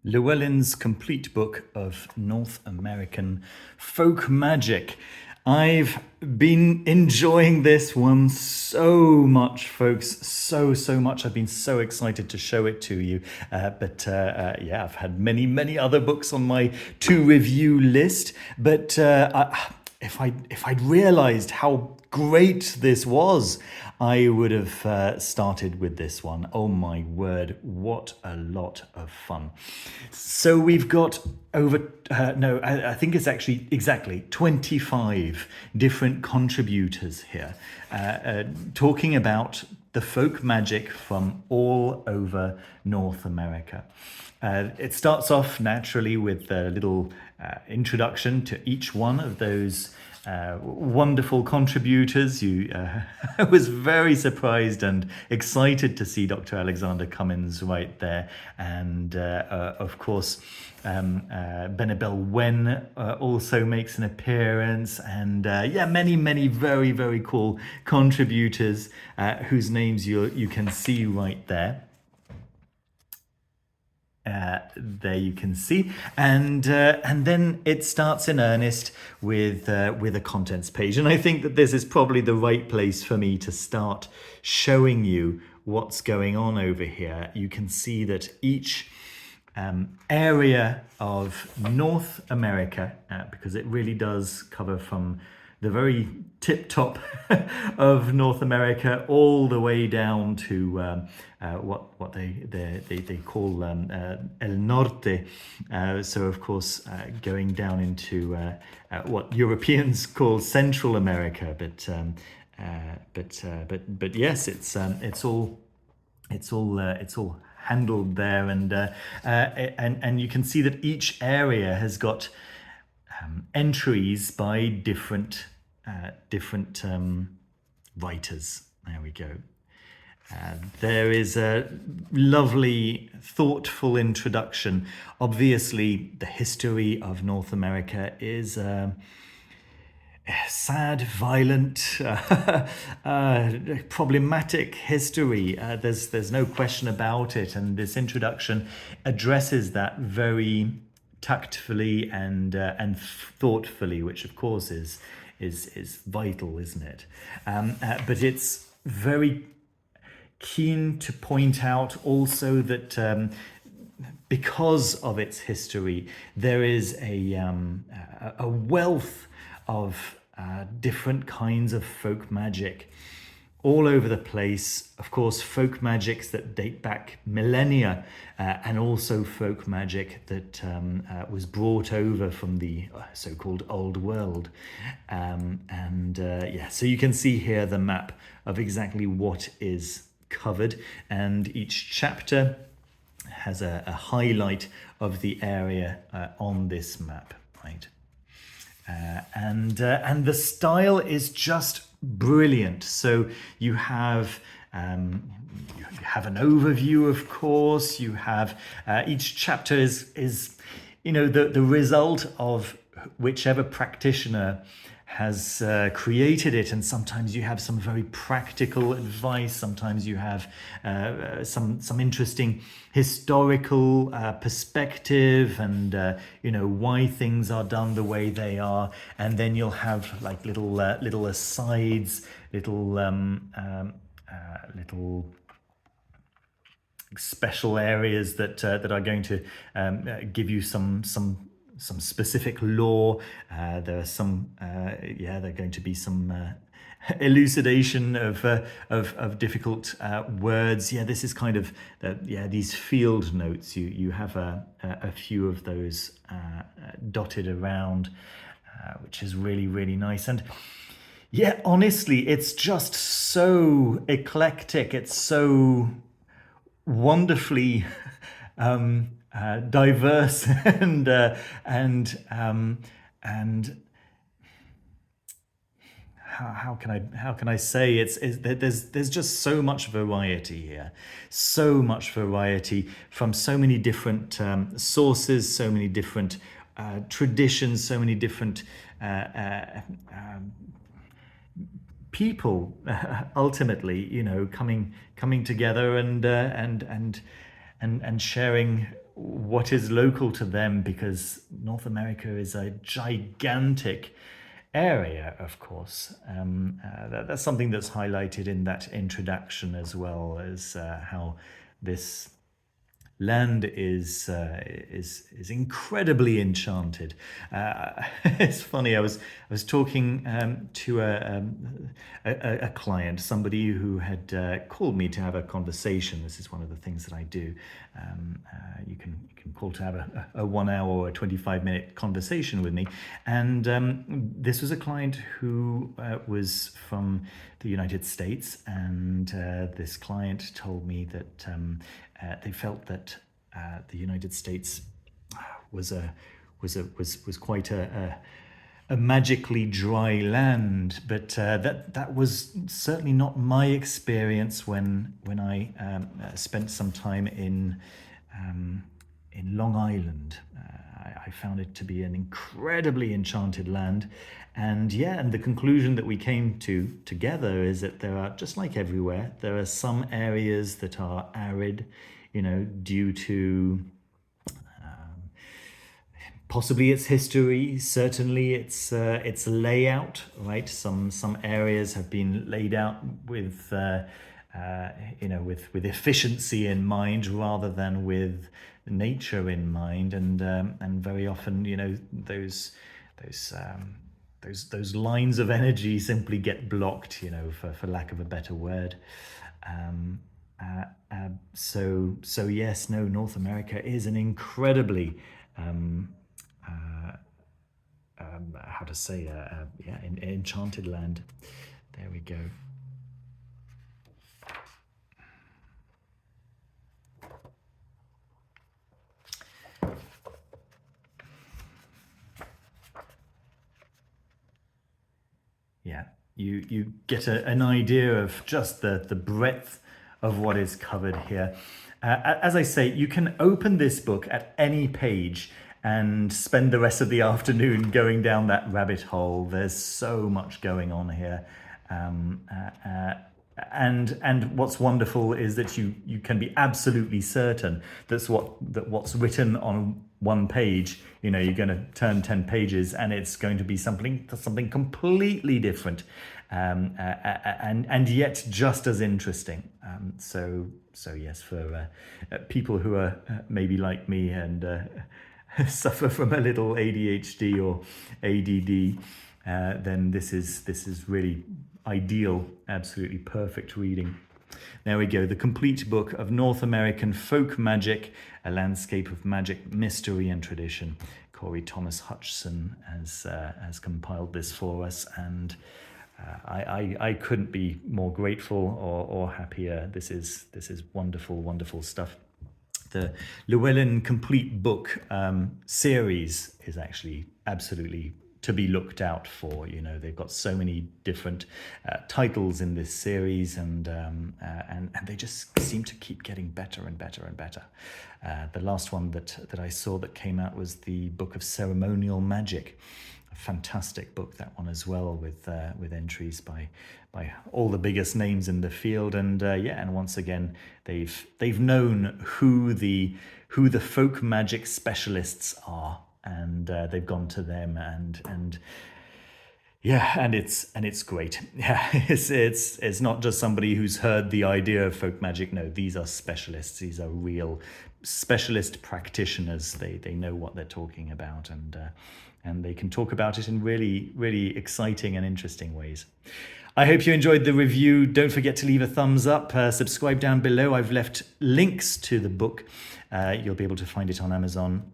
Llewellyn's complete book of North American folk magic. I've been enjoying this one so much, folks, so much. I've been so excited to show it to you. But I've had many other books on my to review list. But if I'd realized how great this was, I would have started with this one. Oh my word, what a lot of fun. So we've got I think it's actually exactly 25 different contributors here talking about the folk magic from all over North America. It starts off naturally with a little introduction to each one of those wonderful contributors. I was very surprised and excited to see Dr. Alexander Cummins right there, and of course Benabel Wen also makes an appearance, and many very cool contributors whose names you can see right there. There you can see, and then it starts in earnest with a contents page, and I think that this is probably the right place for me to start showing you what's going on over here. You can see that each area of North America, because it really does cover from the very tip top of North America all the way down to what they call El Norte. So of course going down into what Europeans call Central America, but yes, it's all handled there, and you can see that each area has got entries by different writers. There we go. There is a lovely, thoughtful introduction. Obviously, the history of North America is sad, violent, problematic history. There's no question about it, and this introduction addresses that very tactfully and thoughtfully, which of course is vital, isn't it? But it's very keen to point out also that because of its history, there is a wealth of different kinds of folk magic all over the place. Of course, folk magics that date back millennia, and also folk magic that was brought over from the so-called Old World. So you can see here the map of exactly what is covered, and each chapter has a highlight of the area on this map, right? And the style is just brilliant. So you have an overview, of course. You have each chapter is the result of whichever practitioner has created it, and sometimes you have some very practical advice, sometimes you have some interesting historical perspective, and why things are done the way they are, and then you'll have like little asides, little special areas that are going to give you some specific lore. There are some there are going to be some elucidation of difficult words. This is kind of these field notes. You have a few of those dotted around, which is really nice. And honestly, it's just so eclectic. It's so wonderfully diverse and how can I say there's just so much variety here, so much variety from so many different sources, so many different traditions, so many different people ultimately coming together and sharing what is local to them, because North America is a gigantic area, of course. That's something that's highlighted in that introduction, as well as how this land is incredibly enchanted. It's funny. I was talking to a client, somebody who had called me to have a conversation. This is one of the things that I do. You can call to have a 1 hour or a 25-minute conversation with me, and this was a client who was from the United States, and this client told me that they felt that the United States was quite a magically dry land, but that was certainly not my experience when I spent some time in Long Island. I found it to be an incredibly enchanted land, and the conclusion that we came to together is that there are, just like everywhere, there are some areas that are arid, due to possibly its history, certainly its layout, right? Some areas have been laid out with with efficiency in mind rather than with nature in mind, and very often those lines of energy simply get blocked, for lack of a better word. So yes, no, North America is an incredibly how to say enchanted land. There we go. Yeah, you get an idea of just the breadth of what is covered here. As I say, you can open this book at any page and spend the rest of the afternoon going down that rabbit hole. There's so much going on here. And what's wonderful is that you can be absolutely certain that what's written on one page, you're going to turn 10 pages and it's going to be something completely different, and yet just as interesting. So yes, for people who are maybe like me and suffer from a little ADHD or ADD, then this is really ideal, absolutely perfect reading. There we go, the complete book of North American folk magic, a landscape of magic, mystery and tradition. Corey Thomas Hutcheson has compiled this for us, and I couldn't be more grateful or happier. This is wonderful, wonderful stuff. The Llewellyn complete book series is actually absolutely to be looked out for. They've got so many different titles in this series, and they just seem to keep getting better and better and better. The last one that I saw that came out was the Book of Ceremonial Magic. A fantastic book, that one as well, with entries by all the biggest names in the field, and once again they've known who the folk magic specialists are, and they've gone to them, and it's great. Yeah, it's not just somebody who's heard the idea of folk magic. No, these are specialists. These are real specialist practitioners. They know what they're talking about, and they can talk about it in really, really exciting and interesting ways. I hope you enjoyed the review. Don't forget to leave a thumbs up, subscribe down below. I've left links to the book. You'll be able to find it on Amazon.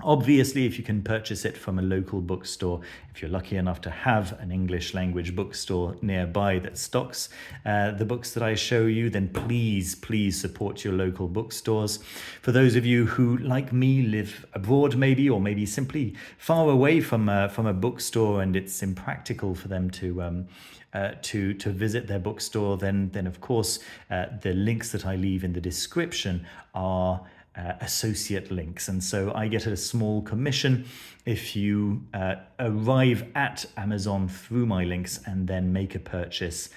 Obviously, if you can purchase it from a local bookstore, if you're lucky enough to have an English language bookstore nearby that stocks the books that I show you, then please support your local bookstores. For those of you who, like me, live abroad maybe, or maybe simply far away from a bookstore, and it's impractical for them to visit their bookstore, then of course the links that I leave in the description are associate links. And so I get a small commission if you arrive at Amazon through my links and then make a purchase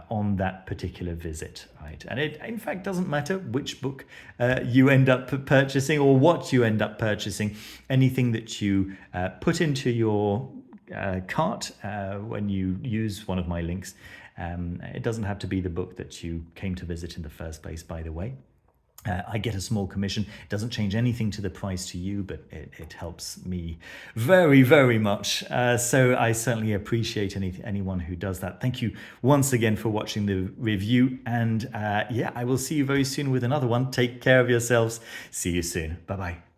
on that particular visit, right? And it, in fact, doesn't matter which book you end up purchasing or what you end up purchasing. Anything that you put into your cart when you use one of my links, it doesn't have to be the book that you came to visit in the first place, by the way. I get a small commission. It doesn't change anything to the price to you, but it helps me very, very much. So I certainly appreciate anyone who does that. Thank you once again for watching the review. And yeah, I will see you very soon with another one. Take care of yourselves. See you soon. Bye-bye.